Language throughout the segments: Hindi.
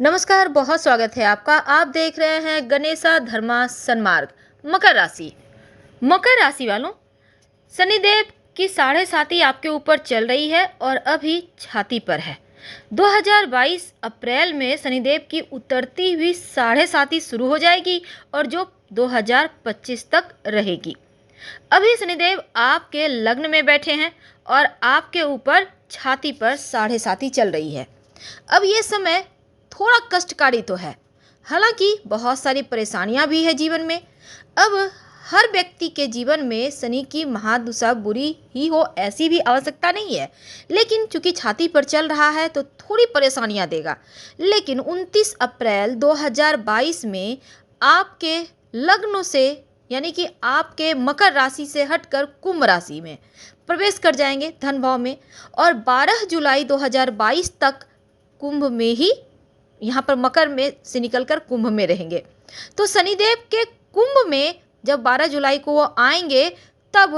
नमस्कार, बहुत स्वागत है आपका। आप देख रहे हैं गणेशा धर्मा सन्मार्ग। मकर राशि। मकर राशि वालों, शनिदेव की साढ़े साती आपके ऊपर चल रही है और अभी छाती पर है। 2022 अप्रैल में शनिदेव की उतरती हुई साढ़े साती शुरू हो जाएगी और जो 2025 तक रहेगी। अभी शनिदेव आपके लग्न में बैठे हैं और आपके ऊपर छाती पर साढ़े साती चल रही है। अब ये समय थोड़ा कष्टकारी तो है, हालांकि बहुत सारी परेशानियां भी है जीवन में। अब हर व्यक्ति के जीवन में शनि की महादशा बुरी ही हो ऐसी भी आवश्यकता नहीं है, लेकिन चूंकि छाती पर चल रहा है तो थोड़ी परेशानियां देगा। लेकिन 29 अप्रैल 2022 में आपके लग्न से यानी कि आपके मकर राशि से हटकर कुंभ राशि में प्रवेश कर जाएंगे धन भाव में, और 12 जुलाई 2022 तक कुंभ में ही यहाँ पर मकर में से निकलकर कुंभ में रहेंगे। तो शनिदेव के कुंभ में जब 12 जुलाई को वो आएंगे तब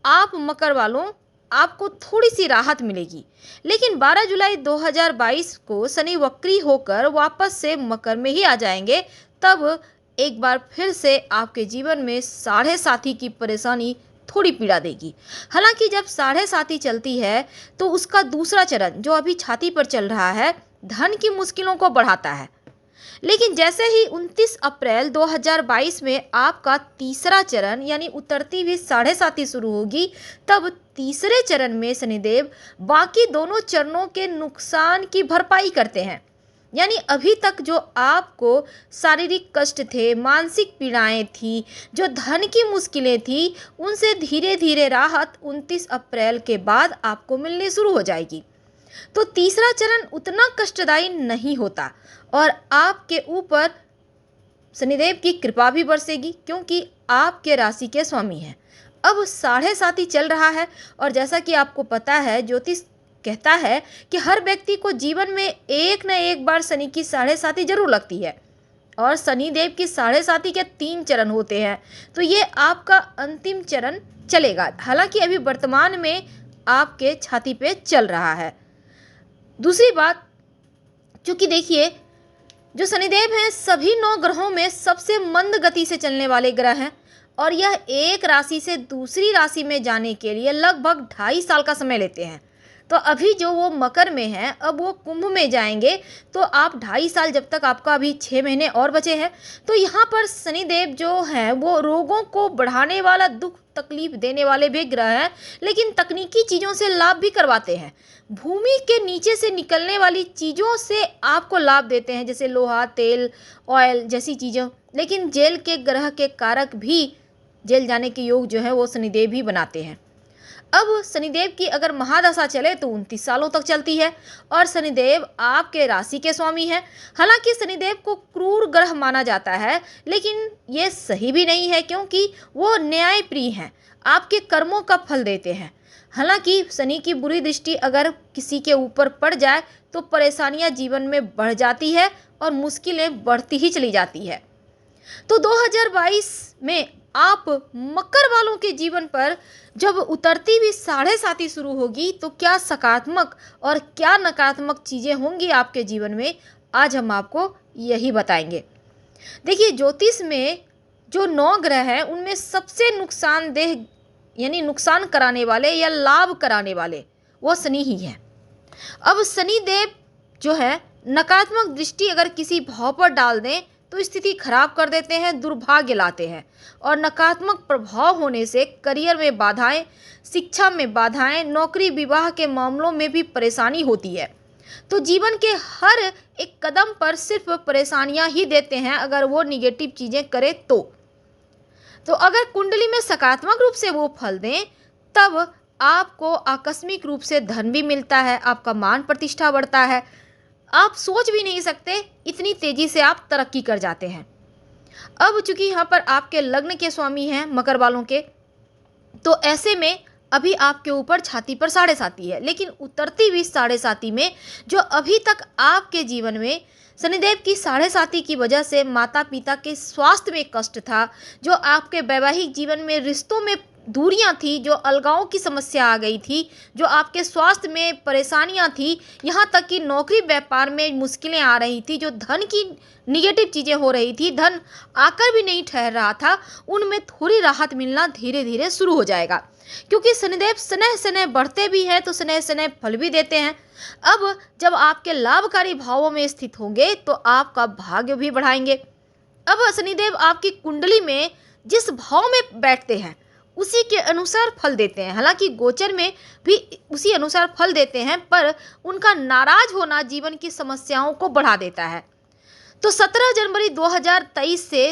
आप मकर वालों आपको थोड़ी सी राहत मिलेगी। लेकिन 12 जुलाई 2022 को शनि वक्री होकर वापस से मकर में ही आ जाएंगे, तब एक बार फिर से आपके जीवन में साढ़े साथी की परेशानी थोड़ी पीड़ा देगी। हालांकि जब साढ़े साथी चलती है तो उसका दूसरा चरण जो अभी छाती पर चल रहा है धन की मुश्किलों को बढ़ाता है। लेकिन जैसे ही 29 अप्रैल 2022 में आपका तीसरा चरण यानी उतरती हुई साढ़े साती शुरू होगी, तब तीसरे चरण में शनिदेव बाकी दोनों चरणों के नुकसान की भरपाई करते हैं। यानी अभी तक जो आपको शारीरिक कष्ट थे, मानसिक पीड़ाएं थी, जो धन की मुश्किलें थी, उनसे धीरे धीरे राहत 29 अप्रैल के बाद आपको मिलनी शुरू हो जाएगी। तो तीसरा चरण उतना कष्टदायी नहीं होता और आपके ऊपर शनिदेव की कृपा भी बरसेगी, क्योंकि आपके राशि के स्वामी हैं। अब साढ़े साती चल रहा है और जैसा कि आपको पता है, ज्योतिष कहता है कि हर व्यक्ति को जीवन में एक न एक बार शनि की साढ़े साती जरूर लगती है और शनिदेव की साढ़े साती के 3 चरण होते हैं। तो ये आपका अंतिम चरण चलेगा, हालांकि अभी वर्तमान में आपके छाती पे चल रहा है। दूसरी बात, चूंकि देखिए जो शनिदेव हैं सभी 9 ग्रहों में सबसे मंद गति से चलने वाले ग्रह हैं और यह एक राशि से दूसरी राशि में जाने के लिए लगभग 2.5 साल का समय लेते हैं। तो अभी जो वो मकर में हैं, अब वो कुंभ में जाएंगे, तो आप 2.5 साल, जब तक आपका अभी 6 महीने और बचे हैं। तो यहाँ पर शनिदेव जो हैं वो रोगों को बढ़ाने वाला, दुख तकलीफ देने वाले भी ग्रह हैं, लेकिन तकनीकी चीज़ों से लाभ भी करवाते हैं। भूमि के नीचे से निकलने वाली चीज़ों से आपको लाभ देते हैं, जैसे लोहा, तेल, ऑयल जैसी चीज़ों। लेकिन जेल के ग्रह के कारक भी जेल जाने के योग जो है वो शनिदेव ही बनाते हैं। अब शनिदेव की अगर महादशा चले तो 29 सालों तक चलती है और शनिदेव आपके राशि के स्वामी हैं। हालांकि शनिदेव को क्रूर ग्रह माना जाता है, लेकिन ये सही भी नहीं है, क्योंकि वो न्यायप्रिय हैं, आपके कर्मों का फल देते हैं। हालांकि शनि की बुरी दृष्टि अगर किसी के ऊपर पड़ जाए तो परेशानियां जीवन में बढ़ जाती है और मुश्किलें बढ़ती ही चली जाती है। तो 2022 में आप मकर वालों के जीवन पर जब उतरती हुई साढ़े साती शुरू होगी तो क्या सकारात्मक और क्या नकारात्मक चीज़ें होंगी आपके जीवन में, आज हम आपको यही बताएंगे। देखिए, ज्योतिष में जो 9 ग्रह हैं उनमें सबसे नुकसानदेह यानी नुकसान कराने वाले या लाभ कराने वाले वो शनि ही हैं। अब शनि देव जो है नकारात्मक दृष्टि अगर किसी भाव पर डाल दें तो स्थिति खराब कर देते हैं, दुर्भाग्य लाते हैं, और नकारात्मक प्रभाव होने से करियर में बाधाएं, शिक्षा में बाधाएं, नौकरी विवाह के मामलों में भी परेशानी होती है। तो जीवन के हर एक कदम पर सिर्फ परेशानियां ही देते हैं अगर वो निगेटिव चीज़ें करें तो अगर कुंडली में सकारात्मक रूप से वो फल दें तब आपको आकस्मिक रूप से धन भी मिलता है, आपका मान प्रतिष्ठा बढ़ता है, आप सोच भी नहीं सकते इतनी तेजी से आप तरक्की कर जाते हैं। अब चूंकि यहाँ पर आपके लग्न के स्वामी हैं मकर वालों के, तो ऐसे में अभी आपके ऊपर छाती पर साढ़े साती है, लेकिन उतरती हुई साढ़े साती में जो अभी तक आपके जीवन में शनिदेव की साढ़े साती की वजह से माता पिता के स्वास्थ्य में कष्ट था, जो आपके वैवाहिक जीवन में रिश्तों में दूरियां थी, जो अलगाव की समस्या आ गई थी, जो आपके स्वास्थ्य में परेशानियां थी, यहाँ तक कि नौकरी व्यापार में मुश्किलें आ रही थी, जो धन की निगेटिव चीज़ें हो रही थी, धन आकर भी नहीं ठहर रहा था, उनमें थोड़ी राहत मिलना धीरे धीरे शुरू हो जाएगा। क्योंकि शनिदेव स्नेह स्नेह बढ़ते भी हैं तो स्नेह स्नेह फल भी देते हैं। अब जब आपके लाभकारी भावों में स्थित होंगे तो आपका भाग्य भी बढ़ाएंगे। अब शनिदेव आपकी कुंडली में जिस भाव में बैठते हैं उसी के अनुसार फल देते हैं। हालांकि गोचर में भी उसी अनुसार फल देते हैं, पर उनका नाराज होना जीवन की समस्याओं को बढ़ा देता है। तो 17 जनवरी 2023 से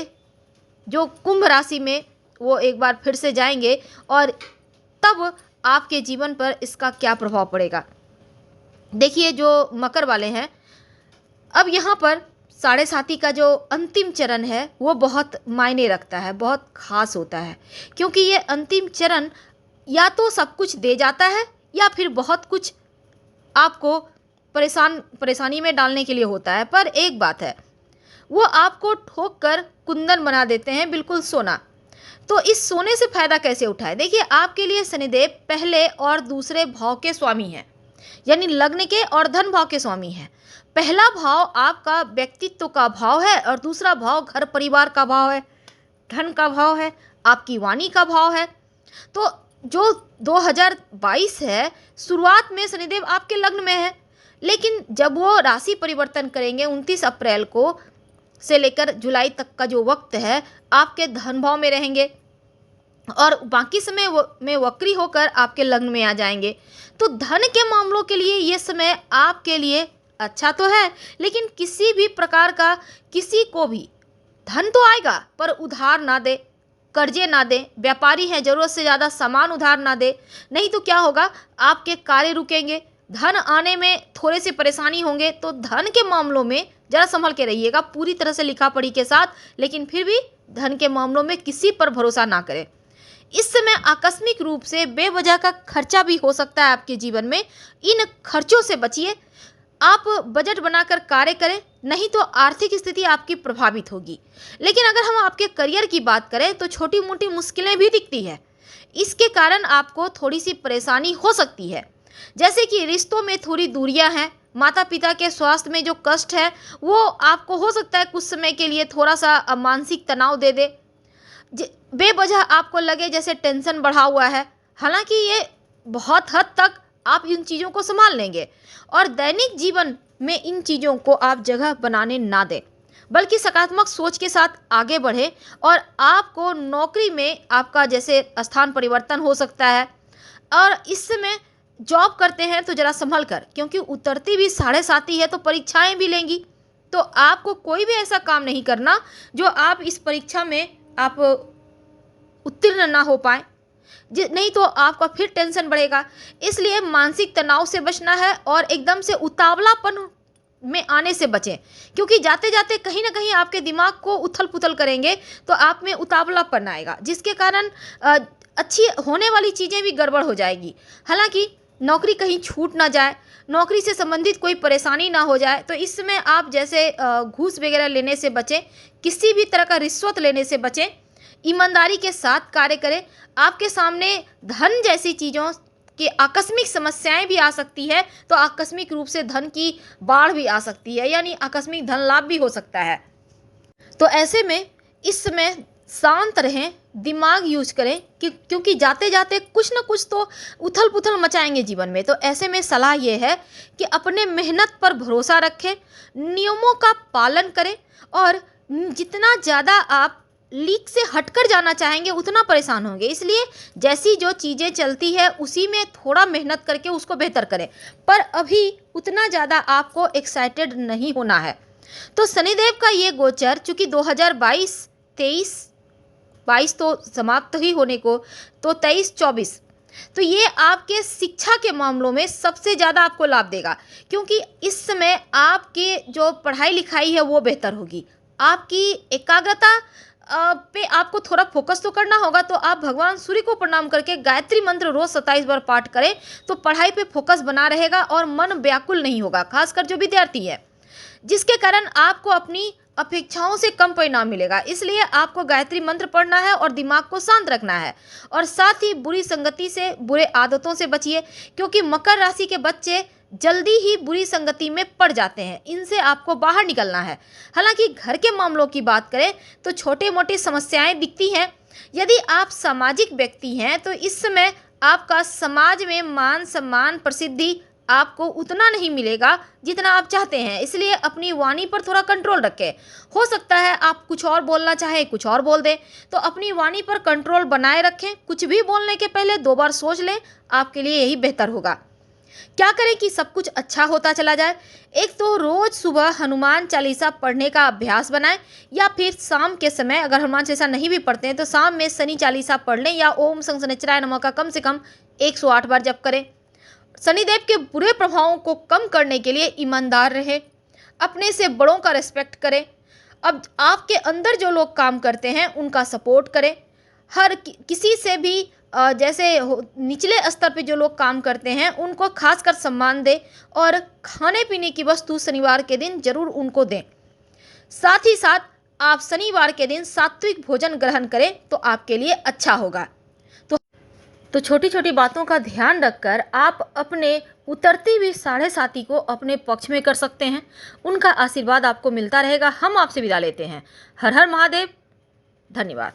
जो कुंभ राशि में वो एक बार फिर से जाएंगे और तब आपके जीवन पर इसका क्या प्रभाव पड़ेगा। देखिए, जो मकर वाले हैं, अब यहाँ पर साढ़े साथी का जो अंतिम चरण है वो बहुत मायने रखता है, बहुत खास होता है। क्योंकि ये अंतिम चरण या तो सब कुछ दे जाता है या फिर बहुत कुछ आपको परेशानी में डालने के लिए होता है। पर एक बात है, वो आपको ठोक कर कुंदन बना देते हैं, बिल्कुल सोना। तो इस सोने से फायदा कैसे उठाए। देखिए, आपके लिए शनिदेव पहले और दूसरे भाव के स्वामी हैं, यानी लग्न के और धन भाव के स्वामी हैं। पहला भाव आपका व्यक्तित्व का भाव है और दूसरा भाव घर परिवार का भाव है, धन का भाव है, आपकी वाणी का भाव है। तो जो 2022 है, शुरुआत में शनिदेव आपके लग्न में है, लेकिन जब वो राशि परिवर्तन करेंगे 29 अप्रैल को से लेकर जुलाई तक का जो वक्त है, आपके धन भाव में रहेंगे और बाकी समय में वक्री होकर आपके लग्न में आ जाएंगे। तो धन के मामलों के लिए ये समय आपके लिए अच्छा तो है, लेकिन किसी भी प्रकार का किसी को भी धन तो आएगा पर उधार ना दे, कर्जे ना दे। व्यापारी हैं, ज़रूरत से ज़्यादा सामान उधार ना दे, नहीं तो क्या होगा, आपके कार्य रुकेंगे, धन आने में थोड़े से परेशानी होंगे। तो धन के मामलों में ज़रा संभल के रहिएगा, पूरी तरह से लिखा पढ़ी के साथ, लेकिन फिर भी धन के मामलों में किसी पर भरोसा ना करें। इस समय आकस्मिक रूप से बेवजह का खर्चा भी हो सकता है आपके जीवन में, इन खर्चों से बचिए। आप बजट बनाकर कार्य करें, नहीं तो आर्थिक स्थिति आपकी प्रभावित होगी। लेकिन अगर हम आपके करियर की बात करें तो छोटी मोटी मुश्किलें भी दिखती है, इसके कारण आपको थोड़ी सी परेशानी हो सकती है। जैसे कि रिश्तों में थोड़ी दूरियां हैं, माता पिता के स्वास्थ्य में जो कष्ट है वो आपको हो सकता है कुछ समय के लिए थोड़ा सा मानसिक तनाव दे दे। बेवजह आपको लगे जैसे टेंशन बढ़ा हुआ है, हालांकि ये बहुत हद तक आप इन चीज़ों को संभाल लेंगे और दैनिक जीवन में इन चीज़ों को आप जगह बनाने ना दें, बल्कि सकारात्मक सोच के साथ आगे बढ़ें। और आपको नौकरी में आपका जैसे स्थान परिवर्तन हो सकता है, और इस समय जॉब करते हैं तो ज़रा संभल कर, क्योंकि उतरती भी साढ़े साथी है तो परीक्षाएं भी लेंगी। तो आपको कोई भी ऐसा काम नहीं करना जो आप इस परीक्षा में आप उत्तीर्ण ना हो पाए, नहीं तो आपका फिर टेंशन बढ़ेगा। इसलिए मानसिक तनाव से बचना है और एकदम से उतावलापन में आने से बचें, क्योंकि जाते जाते कहीं ना कहीं आपके दिमाग को उथल पुथल करेंगे तो आप में उतावलापन आएगा, जिसके कारण अच्छी होने वाली चीज़ें भी गड़बड़ हो जाएगी। हालांकि नौकरी कहीं छूट ना जाए, नौकरी से संबंधित कोई परेशानी ना हो जाए, तो इस समय आप जैसे घूस वगैरह लेने से बचें, किसी भी तरह का रिश्वत लेने से बचें, ईमानदारी के साथ कार्य करें। आपके सामने धन जैसी चीज़ों की आकस्मिक समस्याएं भी आ सकती है, तो आकस्मिक रूप से धन की बाढ़ भी आ सकती है, यानी आकस्मिक धन लाभ भी हो सकता है। तो ऐसे में इस समय शांत रहें, दिमाग यूज करें, क्योंकि जाते जाते कुछ ना कुछ तो उथल पुथल मचाएंगे जीवन में। तो ऐसे में सलाह ये है कि अपने मेहनत पर भरोसा रखें, नियमों का पालन करें, और जितना ज़्यादा आप लीक से हटकर जाना चाहेंगे उतना परेशान होंगे। इसलिए जैसी जो चीज़ें चलती है उसी में थोड़ा मेहनत करके उसको बेहतर करें, पर अभी उतना ज़्यादा आपको एक्साइटेड नहीं होना है। तो शनिदेव का ये गोचर चूँकि 2022 तो समाप्त ही होने को, तो 23-24 तो ये आपके शिक्षा के मामलों में सबसे ज़्यादा आपको लाभ देगा, क्योंकि इस समय आपके जो पढ़ाई लिखाई है वो बेहतर होगी। आपकी एकाग्रता पे आपको थोड़ा फोकस तो करना होगा, तो आप भगवान सूर्य को प्रणाम करके गायत्री मंत्र रोज 27 बार पाठ करें तो पढ़ाई पे फोकस बना रहेगा और मन व्याकुल नहीं होगा, खासकर जो विद्यार्थी है। जिसके कारण आपको अपनी अपेक्षाओं से कम परिणाम मिलेगा। इसलिए आपको गायत्री मंत्र पढ़ना है और दिमाग को शांत रखना है, और साथ ही बुरी संगति से, बुरे आदतों से बचिए, क्योंकि मकर राशि के बच्चे जल्दी ही बुरी संगति में पड़ जाते हैं। इनसे आपको बाहर निकलना है। हालांकि घर के मामलों की बात करें तो छोटे मोटे समस्याएं दिखती हैं। यदि आप सामाजिक व्यक्ति हैं तो इस समय आपका समाज में मान सम्मान प्रसिद्धि आपको उतना नहीं मिलेगा जितना आप चाहते हैं। इसलिए अपनी वाणी पर थोड़ा कंट्रोल रखें। हो सकता है आप कुछ और बोलना चाहें, कुछ और बोल दें, तो अपनी वाणी पर कंट्रोल बनाए रखें। कुछ भी बोलने के पहले 2 बार सोच लें, आपके लिए यही बेहतर होगा। क्या करें कि सब कुछ अच्छा होता चला जाए? एक तो रोज सुबह हनुमान चालीसा पढ़ने का अभ्यास बनाएं, या फिर शाम के समय अगर हनुमान चालीसा नहीं भी पढ़ते हैं तो शाम में शनि चालीसा पढ़ लें, या ओम शं शनिश्चराय नमः का कम से कम 108 बार जप करें। शनिदेव के बुरे प्रभावों को कम करने के लिए ईमानदार रहें, अपने से बड़ों का रिस्पेक्ट करें। अब आपके अंदर जो लोग काम करते हैं उनका सपोर्ट करें। हर किसी से भी जैसे निचले स्तर पे जो लोग काम करते हैं उनको खासकर सम्मान दें, और खाने पीने की वस्तु शनिवार के दिन जरूर उनको दें। साथ ही साथ आप शनिवार के दिन सात्विक भोजन ग्रहण करें तो आपके लिए अच्छा होगा। तो छोटी छोटी बातों का ध्यान रखकर आप अपने उतरती हुई साढ़े साथी को अपने पक्ष में कर सकते हैं। उनका आशीर्वाद आपको मिलता रहेगा। हम आपसे विदा लेते हैं। हर हर महादेव। धन्यवाद।